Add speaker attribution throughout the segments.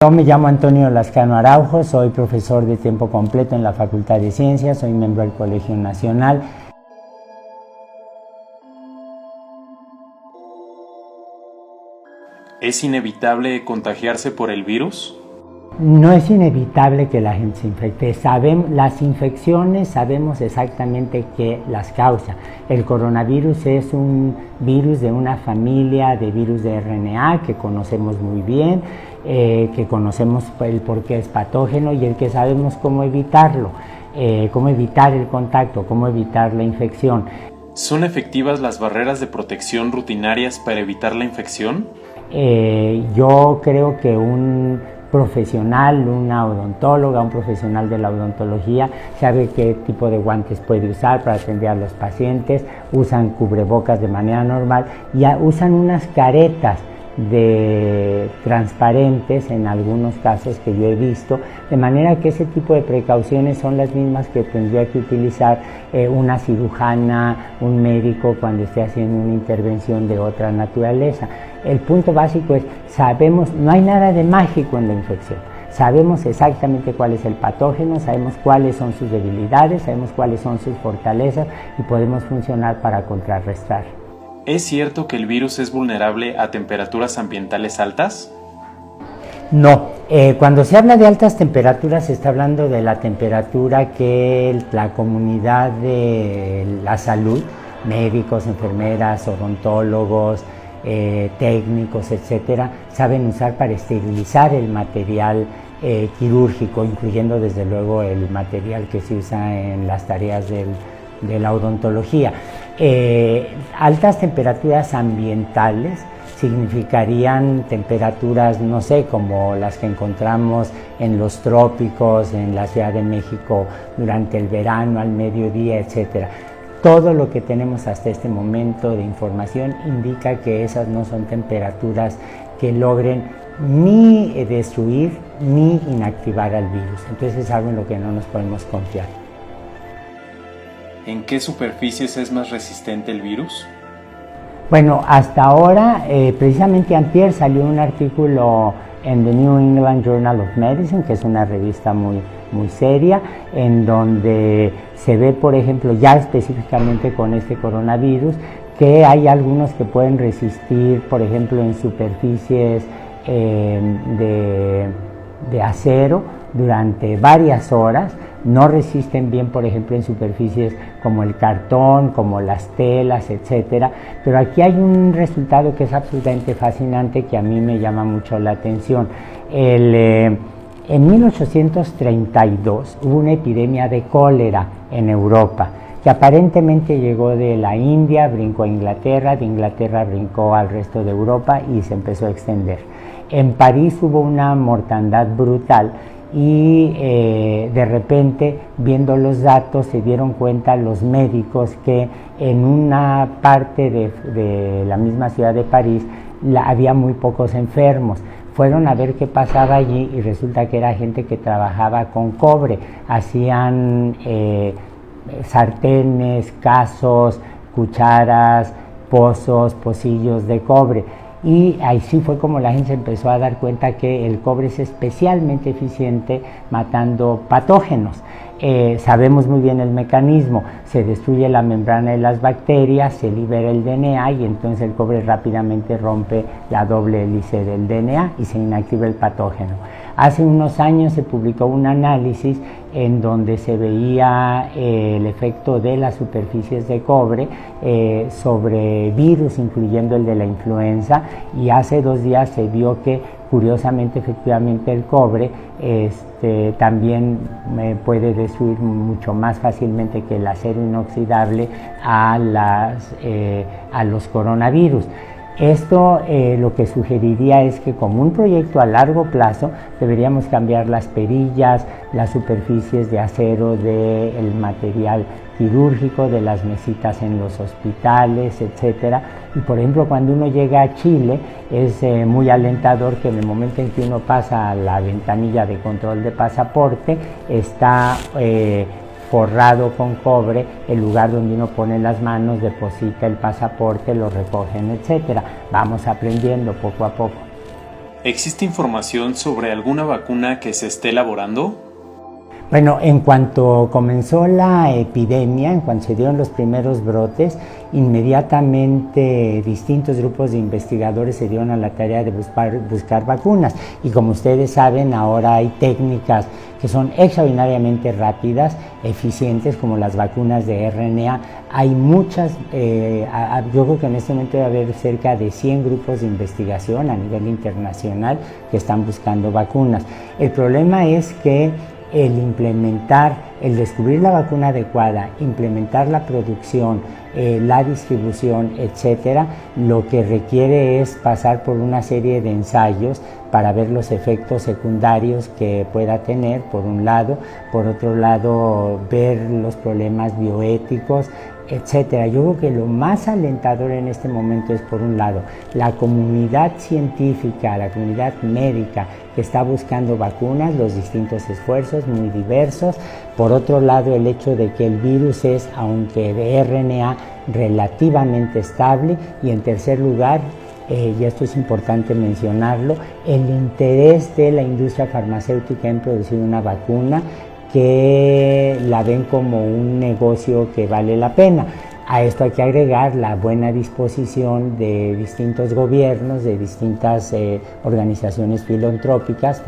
Speaker 1: Yo me llamo Antonio Lascano Araujo, soy profesor de tiempo completo en la Facultad de Ciencias, soy miembro del Colegio Nacional.
Speaker 2: ¿Es inevitable contagiarse por el virus?
Speaker 1: No es inevitable que la gente se infecte. Las infecciones sabemos exactamente qué las causa. El coronavirus es un virus de una familia de virus de RNA que conocemos muy bien, que conocemos el por qué es patógeno y el que sabemos cómo evitarlo, cómo evitar el contacto, cómo evitar la infección.
Speaker 2: ¿Son efectivas las barreras de protección rutinarias para evitar la infección?
Speaker 1: Yo creo que un profesional, una odontóloga, un profesional de la odontología sabe qué tipo de guantes puede usar para atender a los pacientes, usan cubrebocas de manera normal y usan unas caretas transparentes en algunos casos que yo he visto, de manera que ese tipo de precauciones son las mismas que tendría que utilizar una cirujana, un médico cuando esté haciendo una intervención de otra naturaleza. El punto básico es, no hay nada de mágico en la infección. Sabemos exactamente cuál es el patógeno, sabemos cuáles son sus debilidades, sabemos cuáles son sus fortalezas y podemos funcionar para contrarrestar.
Speaker 2: ¿Es cierto que el virus es vulnerable a temperaturas ambientales altas?
Speaker 1: No, cuando se habla de altas temperaturas se está hablando de la temperatura que la comunidad de la salud, médicos, enfermeras, odontólogos, técnicos, etcétera, saben usar para esterilizar el material quirúrgico, incluyendo desde luego el material que se usa en las tareas de la odontología. Altas temperaturas ambientales significarían temperaturas, no sé, como las que encontramos en los trópicos, en la Ciudad de México durante el verano, al mediodía, etcétera. Todo lo que tenemos hasta este momento de información indica que esas no son temperaturas que logren ni destruir ni inactivar al virus. Entonces es algo en lo que no nos podemos confiar.
Speaker 2: ¿En qué superficies es más resistente el virus?
Speaker 1: Bueno, hasta ahora, precisamente antier salió un artículo en The New England Journal of Medicine, que es una revista muy seria, en donde se ve, por ejemplo, ya específicamente con este coronavirus, que hay algunos que pueden resistir, por ejemplo, en superficies de acero durante varias horas. No resisten bien, por ejemplo, en superficies como el cartón, como las telas, etcétera. Pero aquí hay un resultado que es absolutamente fascinante, que a mí me llama mucho la atención. En 1832 hubo una epidemia de cólera en Europa, que aparentemente llegó de la India, brincó a Inglaterra, de Inglaterra brincó al resto de Europa y se empezó a extender. En París hubo una mortandad brutal y de repente, viendo los datos, se dieron cuenta los médicos que en una parte de la misma ciudad de París había muy pocos enfermos. Fueron a ver qué pasaba allí y resulta que era gente que trabajaba con cobre, hacían sartenes, casos, cucharas, pozos, pocillos de cobre. Y ahí sí fue como la gente empezó a dar cuenta que el cobre es especialmente eficiente matando patógenos. Sabemos muy bien el mecanismo, se destruye la membrana de las bacterias, se libera el DNA y entonces el cobre rápidamente rompe la doble hélice del DNA y se inactiva el patógeno. Hace unos años se publicó un análisis en donde se veía el efecto de las superficies de cobre sobre virus, incluyendo el de la influenza, y hace 2 días se vio que curiosamente, efectivamente, el cobre también puede destruir mucho más fácilmente que el acero inoxidable a los coronavirus. Esto lo que sugeriría es que, como un proyecto a largo plazo, deberíamos cambiar las perillas, las superficies de acero del material quirúrgico, de las mesitas en los hospitales, etcétera. Y por ejemplo, cuando uno llega a Chile, es muy alentador que en el momento en que uno pasa a la ventanilla de control de pasaporte, está forrado con cobre, el lugar donde uno pone las manos, deposita el pasaporte, lo recogen, etcétera. Vamos aprendiendo poco a poco.
Speaker 2: ¿Existe información sobre alguna vacuna que se esté elaborando?
Speaker 1: Bueno, en cuanto comenzó la epidemia, en cuanto se dieron los primeros brotes, inmediatamente distintos grupos de investigadores se dieron a la tarea de buscar vacunas. Y como ustedes saben, ahora hay técnicas que son extraordinariamente rápidas, eficientes, como las vacunas de RNA. Hay muchas, yo creo que en este momento debe haber cerca de 100 grupos de investigación a nivel internacional que están buscando vacunas. El problema es que el descubrir la vacuna adecuada, implementar la producción, la distribución, etcétera, lo que requiere es pasar por una serie de ensayos para ver los efectos secundarios que pueda tener, por un lado, por otro lado, ver los problemas bioéticos, etcétera. Yo creo que lo más alentador en este momento es, por un lado, la comunidad científica, la comunidad médica que está buscando vacunas, los distintos esfuerzos muy diversos. Por otro lado, el hecho de que el virus es, aunque de RNA, relativamente estable. Y en tercer lugar, y esto es importante mencionarlo, el interés de la industria farmacéutica en producir una vacuna que la ven como un negocio que vale la pena. A esto hay que agregar la buena disposición de distintos gobiernos, de distintas organizaciones filantrópicas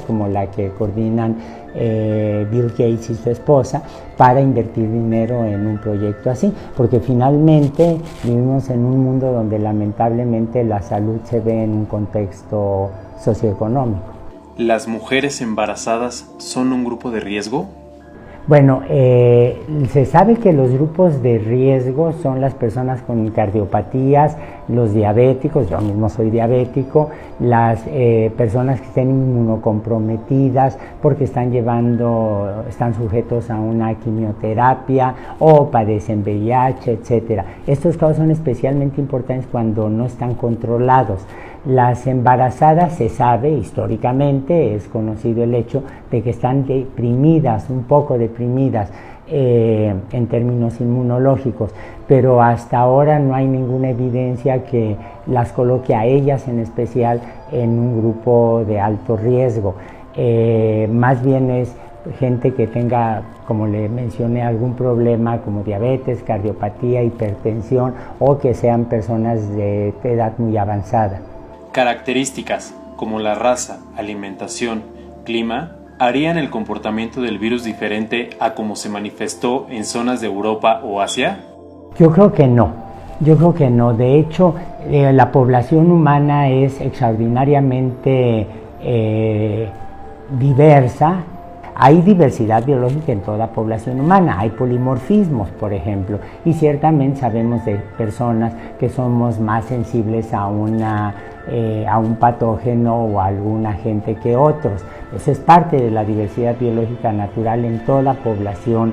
Speaker 1: como la que coordinan Bill Gates y su esposa, para invertir dinero en un proyecto así, porque finalmente vivimos en un mundo donde lamentablemente la salud se ve en un contexto socioeconómico.
Speaker 2: ¿Las mujeres embarazadas son un grupo de riesgo?
Speaker 1: Bueno, se sabe que los grupos de riesgo son las personas con cardiopatías, los diabéticos, yo mismo soy diabético, las personas que estén inmunocomprometidas porque están sujetos a una quimioterapia o padecen VIH, etcétera. Estos casos son especialmente importantes cuando no están controlados. Las embarazadas, se sabe históricamente, es conocido el hecho de que están deprimidas, un poco deprimidas en términos inmunológicos, pero hasta ahora no hay ninguna evidencia que las coloque a ellas en especial en un grupo de alto riesgo. Más bien es gente que tenga, como le mencioné, algún problema como diabetes, cardiopatía, hipertensión, o que sean personas de edad muy avanzada.
Speaker 2: Características como la raza, alimentación, clima, ¿harían el comportamiento del virus diferente a como se manifestó en zonas de Europa o Asia?
Speaker 1: Yo creo que no. De hecho, la población humana es extraordinariamente diversa. Hay diversidad biológica en toda población humana, hay polimorfismos, por ejemplo, y ciertamente sabemos de personas que somos más sensibles a un patógeno o a algún agente que otros. Eso es parte de la diversidad biológica natural en toda población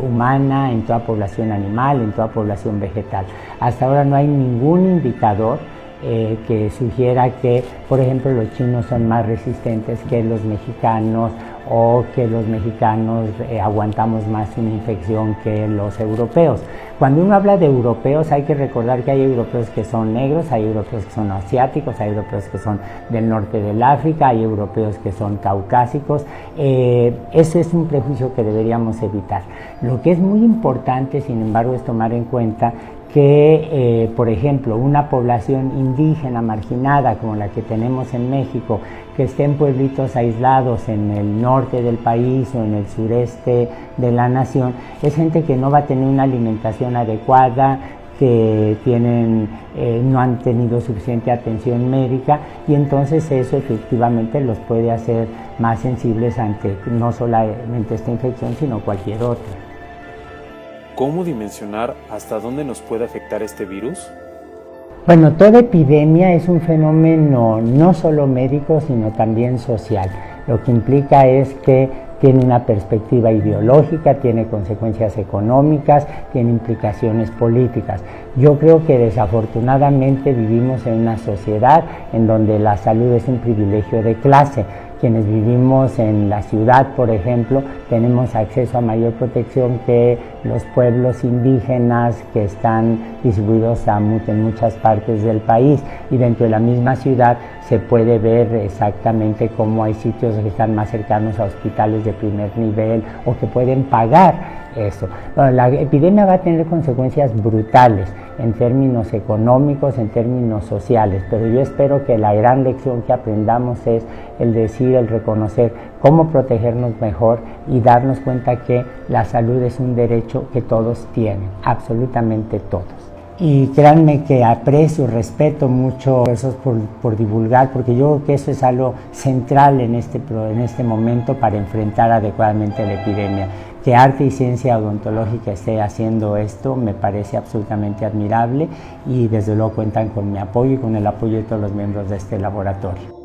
Speaker 1: humana, en toda población animal, en toda población vegetal. Hasta ahora no hay ningún indicador que sugiera que, por ejemplo, los chinos son más resistentes que los mexicanos, o que los mexicanos aguantamos más una infección que los europeos. Cuando uno habla de europeos, hay que recordar que hay europeos que son negros, hay europeos que son asiáticos, hay europeos que son del norte del África, hay europeos que son caucásicos. Ese es un prejuicio que deberíamos evitar. Lo que es muy importante, sin embargo, es tomar en cuenta que, por ejemplo, una población indígena marginada como la que tenemos en México, que esté en pueblitos aislados en el norte del país o en el sureste de la nación, es gente que no va a tener una alimentación adecuada, que no han tenido suficiente atención médica, y entonces eso efectivamente los puede hacer más sensibles ante no solamente esta infección, sino cualquier otra.
Speaker 2: ¿Cómo dimensionar hasta dónde nos puede afectar este virus?
Speaker 1: Bueno, toda epidemia es un fenómeno no solo médico, sino también social. Lo que implica es que tiene una perspectiva ideológica, tiene consecuencias económicas, tiene implicaciones políticas. Yo creo que desafortunadamente vivimos en una sociedad en donde la salud es un privilegio de clase. Quienes vivimos en la ciudad, por ejemplo, tenemos acceso a mayor protección que los pueblos indígenas que están distribuidos en muchas partes del país, y dentro de la misma ciudad se puede ver exactamente cómo hay sitios que están más cercanos a hospitales de primer nivel o que pueden pagar eso. Bueno, la epidemia va a tener consecuencias brutales en términos económicos, en términos sociales, pero yo espero que la gran lección que aprendamos es el decir, el reconocer cómo protegernos mejor y darnos cuenta que la salud es un derecho que todos tienen, absolutamente todos. Y créanme que aprecio, respeto mucho esfuerzos por divulgar, porque yo creo que eso es algo central en este momento para enfrentar adecuadamente la epidemia. Que Arte y Ciencia Odontológica esté haciendo esto me parece absolutamente admirable y desde luego cuentan con mi apoyo y con el apoyo de todos los miembros de este laboratorio.